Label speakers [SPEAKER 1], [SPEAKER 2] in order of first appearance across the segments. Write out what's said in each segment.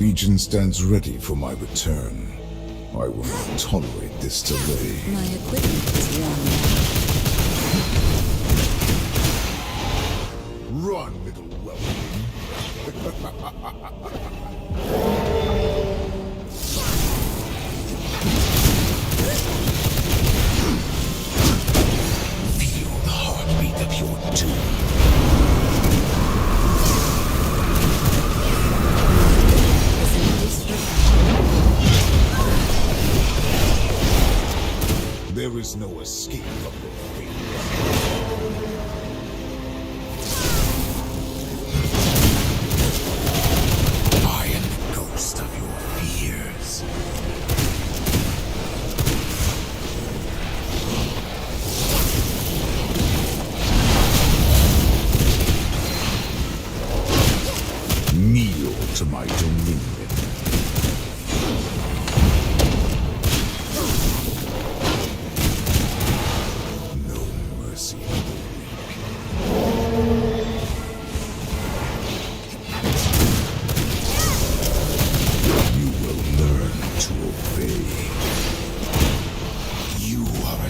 [SPEAKER 1] Legion stands ready for my return. I will not tolerate this delay.
[SPEAKER 2] My equipment is worn out.
[SPEAKER 1] Run, little welcome.
[SPEAKER 3] Feel the heartbeat of your doom.
[SPEAKER 1] There is no escape from your fate.
[SPEAKER 3] I am the ghost of your fears.
[SPEAKER 1] Kneel to my dominion.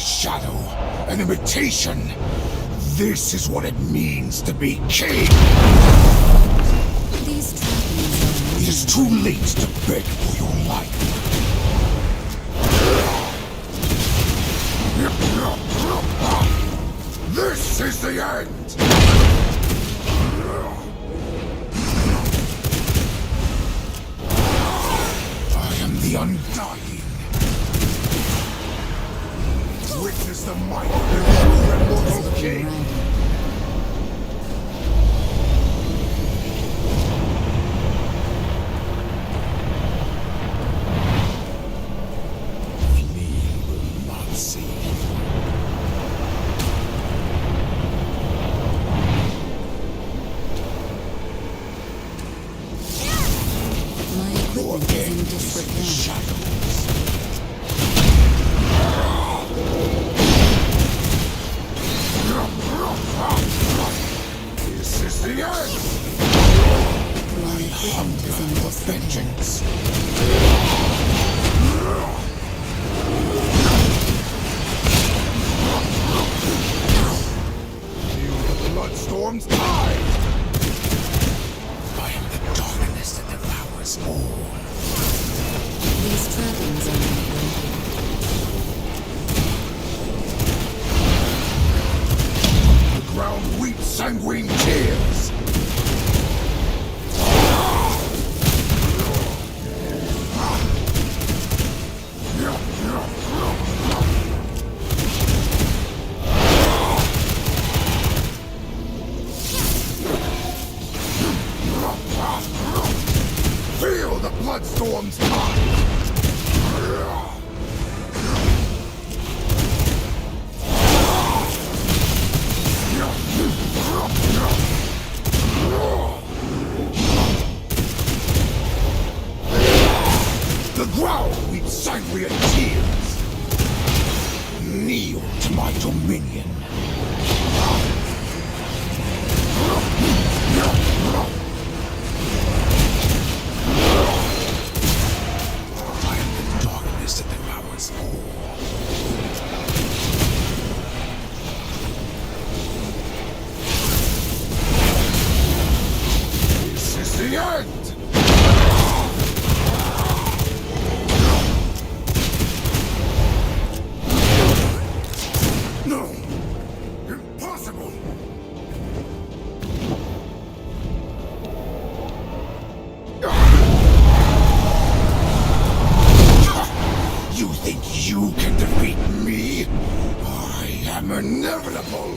[SPEAKER 3] Shadow, an imitation. This is what it means to be king.
[SPEAKER 2] These trappings
[SPEAKER 3] It is too late to beg for your life. This is the end. I am the Undying. Witness the might of the true immortal king. Fleeing will not save you.
[SPEAKER 2] My equipment is in disrepair.
[SPEAKER 3] Shadows. This is the end!
[SPEAKER 2] My equipment is in
[SPEAKER 3] For
[SPEAKER 2] disrepair.
[SPEAKER 3] vengeance. Feel the bloodstorm's tide! I am the darkness that devours all.
[SPEAKER 2] These trappings are not ready.
[SPEAKER 3] The ground weeps sanguine tears. Feel the bloodstorm's tide. The ground weeps sanguine tears. Kneel to my dominion. I am the darkness that devours all. This is the end! No! Impossible! You think you can defeat me? I am inevitable!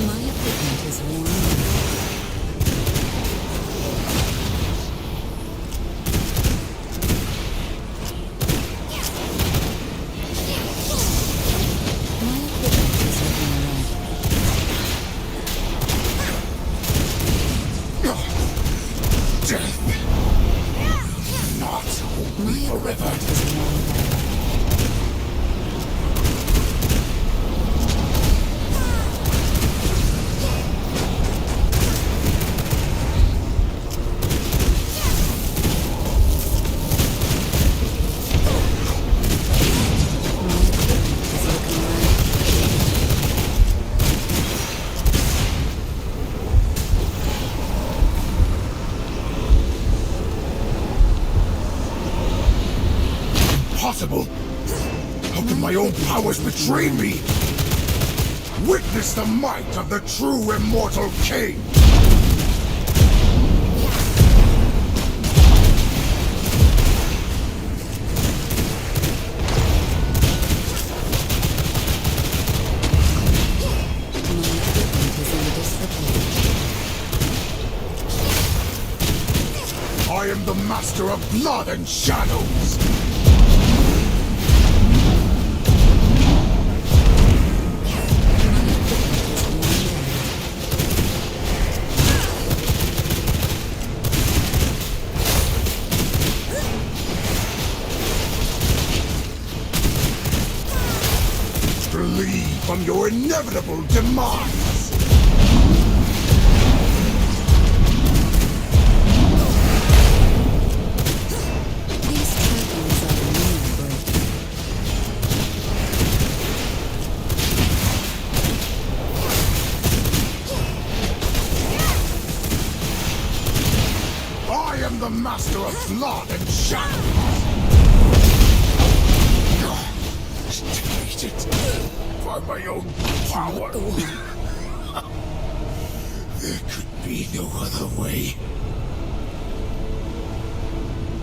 [SPEAKER 2] My equipment is worn out. My equipment is looking ready.
[SPEAKER 3] Death powers betray me! Witness the might of the true immortal king! I am the master of blood and shadows! Flee from your inevitable demise!
[SPEAKER 2] These trappings are innumerable.
[SPEAKER 3] I am the master of blood and shadows! Defeated by my own power. There could be no other way.